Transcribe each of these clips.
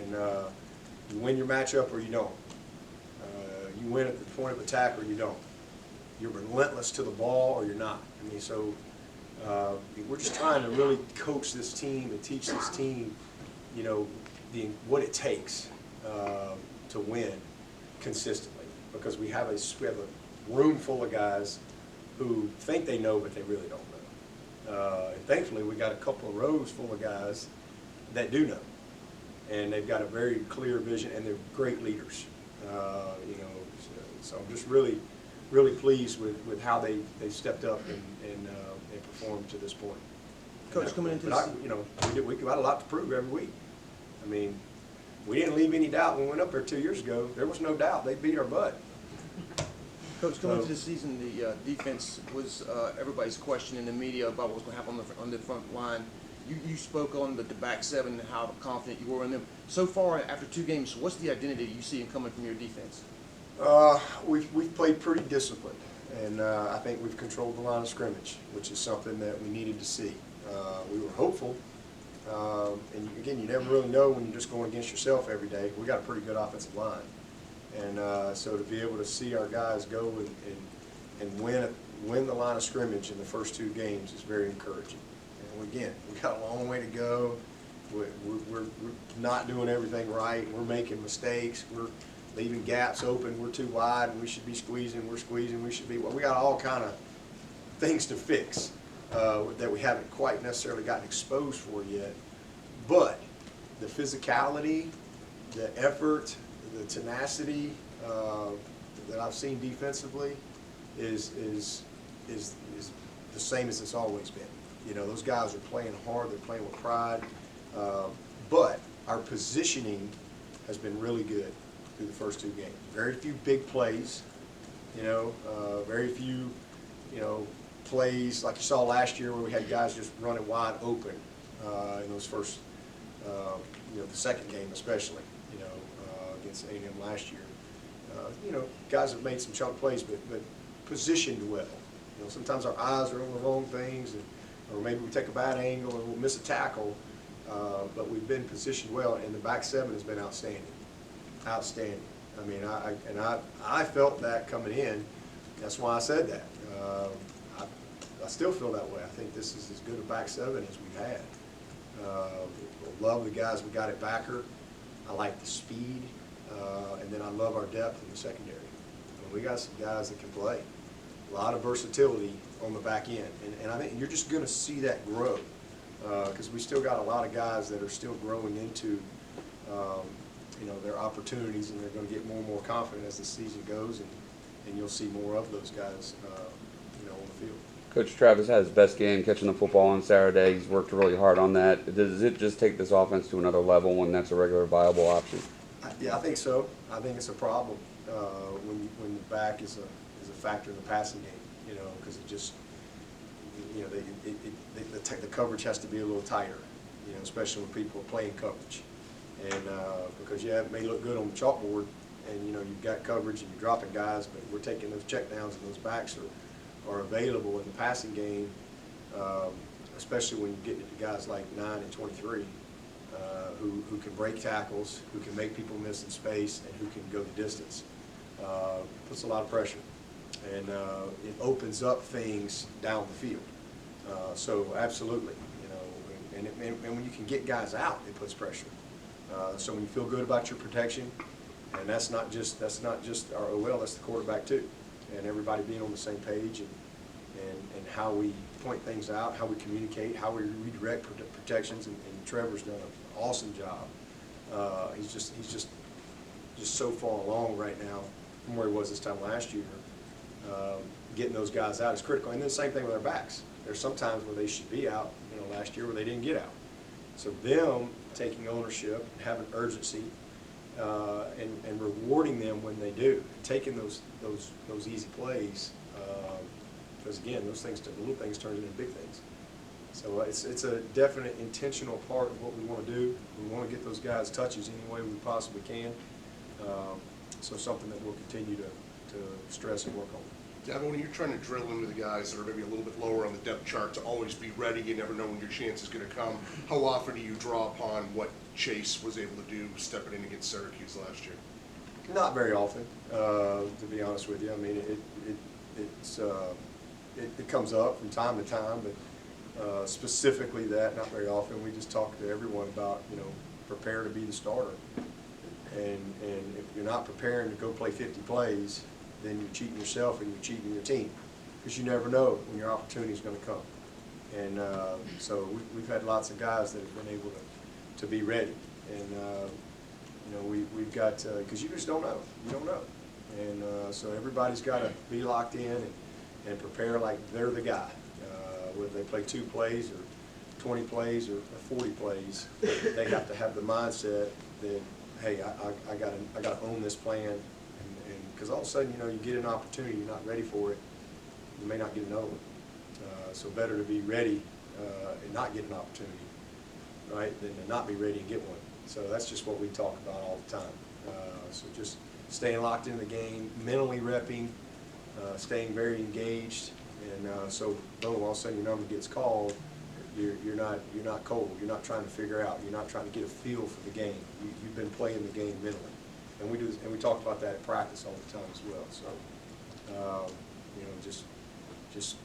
And you win your matchup or you don't. You win at the point of attack or you don't. You're relentless to the ball or you're not. I mean, so we're just trying to really coach this team and teach this team, you know, what it takes to win consistently. Because we have a room full of guys who think they know, but they really don't know. And thankfully, we got a couple of rows full of guys that do know, and they've got a very clear vision, and they're great leaders. You know, so I'm just really pleased with how they stepped up and performed to this point. Coach, coming into this, you know, we got a lot to prove every week. I mean, we didn't leave any doubt when we went up there 2 years ago. There was no doubt they beat our butt. Coach, coming into this season, the defense was everybody's question in the media about what was going to happen on the front line. You spoke on the back seven and how confident you were in them. So far, after 2 games, what's the identity you see coming from your defense? We've played pretty disciplined, and I think we've controlled the line of scrimmage, which is something that we needed to see. We were hopeful, and again, you never really know when you're just going against yourself every day. We got a pretty good offensive line, and so to be able to see our guys go and win the line of scrimmage in the first 2 games is very encouraging. And again, we got a long way to go. We're not doing everything right. We're making mistakes. We're leaving gaps open. We're too wide, and we should be squeezing. We're squeezing. We should be. Well, we got all kind of things to fix that we haven't quite necessarily gotten exposed for yet. But the physicality, the effort, the tenacity that I've seen defensively is the same as it's always been. You know, those guys are playing hard. They're playing with pride. But our positioning has been really good through the first 2 games. Very few big plays, you know, very few, you know, plays like you saw last year where we had guys just running wide open in those first, you know, the second game especially, you know, against A&M last year. You know, guys have made some chunk plays, but positioned well. You know, sometimes our eyes are on the wrong things, or maybe we take a bad angle and we'll miss a tackle, but we've been positioned well, and the back seven has been outstanding. Outstanding. I mean, I felt that coming in. That's why I said that. I still feel that way. I think this is as good a back seven as we've had. Love the guys we got at backer. I like the speed, and then I love our depth in the secondary. I mean, we got some guys that can play. A lot of versatility on the back end, and I think you're just going to see that grow because we still got a lot of guys that are still growing into you know, their opportunities, and they're going to get more and more confident as the season goes, and you'll see more of those guys, you know, on the field. Coach Travis had his best game catching the football on Saturday. He's worked really hard on that. Does it just take this offense to another level when that's a regular viable option? Yeah, I think so. I think it's a problem when the back is a factor in the passing game, you know, because it just, you know, the coverage has to be a little tighter, you know, especially when people are playing coverage. And because yeah, it may look good on the chalkboard, and you know you've got coverage and you're dropping guys, but we're taking those checkdowns and those backs are available in the passing game, especially when you get into guys like 9 and 23, who can break tackles, who can make people miss in space, and who can go the distance. Puts a lot of pressure, and it opens up things down the field. So absolutely, you know, and when you can get guys out, it puts pressure. So when you feel good about your protection, and that's not just our OL, that's the quarterback too, and everybody being on the same page, and how we point things out, how we communicate, how we redirect protections, and Trevor's done an awesome job. He's just so far along right now from where he was this time last year. Getting those guys out is critical, and then the same thing with our backs. There's some times where they should be out, you know, last year where they didn't get out. So them taking ownership, having urgency, and rewarding them when they do, taking those easy plays, because again, those things, the little things turn into big things. So it's a definite intentional part of what we want to do. We want to get those guys touches any way we possibly can. So something that we'll continue to stress and work on. Dabo, when you're trying to drill into the guys that are maybe a little bit lower on the depth chart to always be ready, you never know when your chance is going to come. How often do you draw upon what Chase was able to do stepping in against Syracuse last year? Not very often, to be honest with you. I mean, it comes up from time to time, but specifically that, not very often. We just talk to everyone about, prepare to be the starter. And if you're not preparing to go play 50 plays, then you're cheating yourself and you're cheating your team, because you never know when your opportunity is going to come. And so we've had lots of guys that have been able to be ready. And we've got, because you just don't know. You don't know. And so everybody's got to be locked in and prepare like they're the guy. Whether they play 2 plays or 20 plays or 40 plays, they have to have the mindset that, hey, I got to own this plan. Because all of a sudden, you get an opportunity, you're not ready for it, you may not get another one. So better to be ready and not get an opportunity, right, than to not be ready and get one. So that's just what we talk about all the time. So just staying locked in the game, mentally repping, staying very engaged, and so boom, all of a sudden your number gets called. You're not cold. You're not trying to figure out. You're not trying to get a feel for the game. You've been playing the game mentally. And we talk about that at practice all the time as well. So, just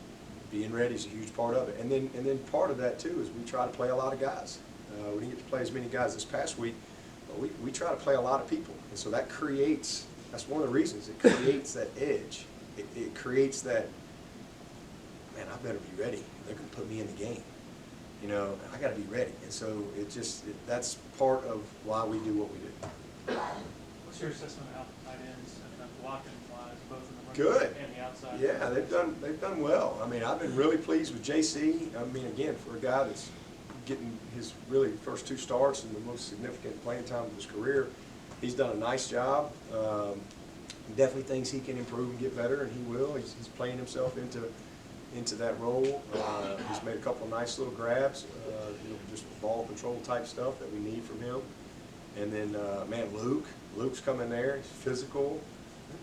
being ready is a huge part of it. And then part of that too is we try to play a lot of guys. We didn't get to play as many guys this past week, but we try to play a lot of people. And so that's one of the reasons it creates that edge. It creates that, man, I better be ready. They're going to put me in the game. I got to be ready. And so that's part of why we do what we do. What's your assessment of how the tight ends have been blocking wise, both in the running and the outside? Yeah, they've done well. I mean, I've been really pleased with JC. I mean, again, for a guy that's getting his really first 2 starts and the most significant playing time of his career, he's done a nice job. Definitely thinks he can improve and get better, and he will. He's playing himself into that role. He's made a couple of nice little grabs, just ball control type stuff that we need from him. And then, man, Luke's coming there. He's physical.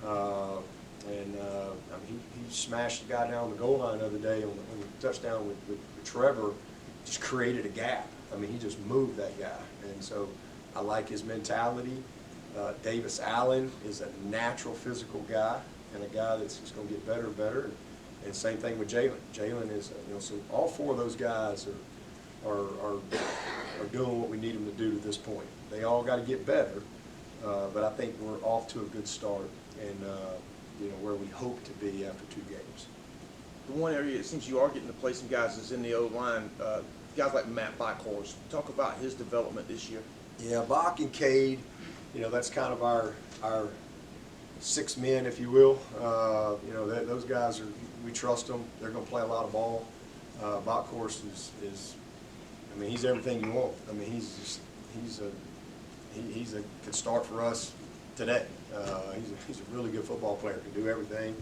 I mean, he smashed the guy down the goal line the other day on the touchdown with Trevor. Just created a gap. I mean, he just moved that guy. And so I like his mentality. Davis Allen is a natural physical guy and a guy that's just going to get better and better. And same thing with Jalen. Jalen is, so all 4 of those guys are doing what we need them to do to this point. They all got to get better, but I think we're off to a good start and where we hope to be after 2 games. The one area it seems you are getting to play some guys is in the O-line. Guys like Matt Backhorst. Talk about his development this year. Yeah, Bach and Cade, that's kind of our 6 men, if you will. Those guys we trust them. They're going to play a lot of ball. Backhorst is, I mean, he's everything you want. I mean, he could start for us today. He's a really good football player. Can do everything.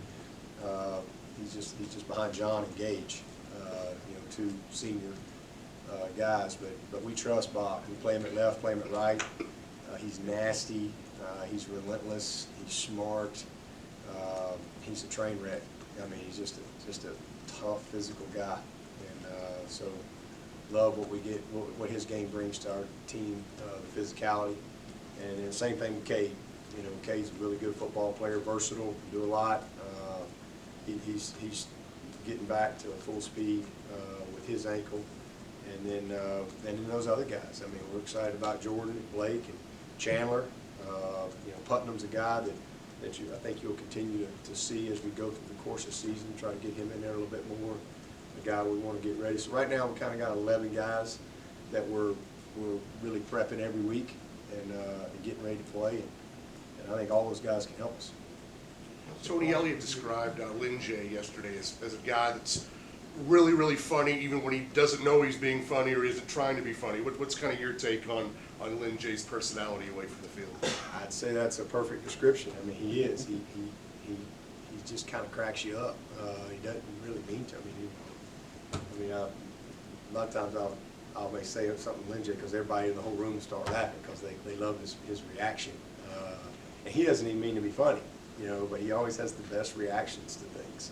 He's just behind John and Gage, 2 senior guys. But we trust Bach. We play him at left, play him at right. He's nasty. He's relentless. He's smart. He's a train wreck. I mean, he's just a tough physical guy. And so love what we get, what his game brings to our team, the physicality. And then same thing with Cade. Cade's a really good football player, versatile, can do a lot. He's getting back to full speed with his ankle. And then those other guys. I mean, we're excited about Jordan, Blake, and Chandler. Putnam's a guy that I think you'll continue to see as we go through the course of the season, try to get him in there a little bit more. A guy we want to get ready. So right now we kind of got 11 guys that we're really prepping every week and getting ready to play. And I think all those guys can help us. Tony Elliott described Lynn Jay yesterday as a guy that's really, really funny, even when he doesn't know he's being funny or isn't trying to be funny. What's kind of your take on Lynn Jay's personality away from the field? I'd say that's a perfect description. I mean, he is. He just kind of cracks you up. He doesn't really mean to. A lot of times I'll may say something to Lynn Jay because everybody in the whole room will start laughing because they love his reaction. And he doesn't even mean to be funny. you know, but he always has the best reactions to things,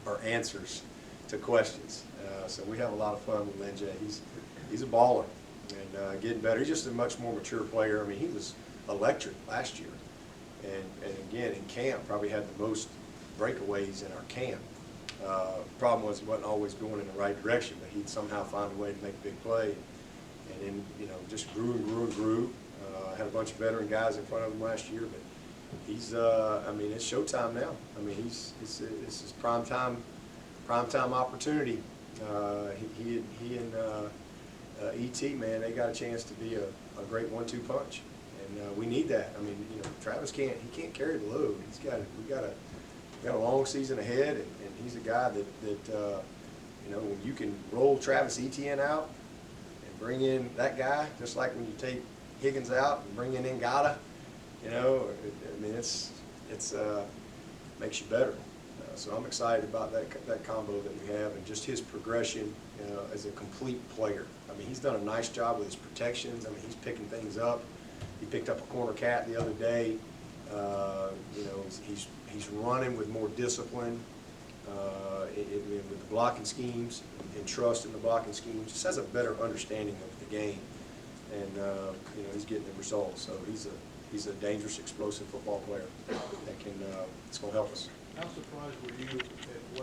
or answers to questions. So we have a lot of fun with Lin Jay. He's a baller and getting better. He's just a much more mature player. I mean, he was electric last year, and again in camp probably had the most breakaways in our camp. Problem was he wasn't always going in the right direction, but he'd somehow find a way to make a big play, and then, you know, just grew and grew and grew. Had a bunch of veteran guys in front of him last year, but he's I mean, it's showtime now. I mean, this is prime time opportunity. He and E.T., man, they got a chance to be a great 1-2 punch, and we need that. I mean, you know, Travis can't carry the load. We got a long season ahead, and he's a guy that you know, when you can roll Travis Etienne out and bring in that guy, just like when you take Higgins out and bring in Ngata, you know, I mean, it's makes you better. So I'm excited about that combo that we have, and just his progression, you know, as a complete player. I mean, he's done a nice job with his protections. I mean, he's picking things up. He picked up a corner cat the other day. You know, he's running with more discipline with the blocking schemes and trust in the blocking schemes. Just has a better understanding of the game, and you know, he's getting the results. So he's a dangerous, explosive football player that can it's going to help us. How surprised were you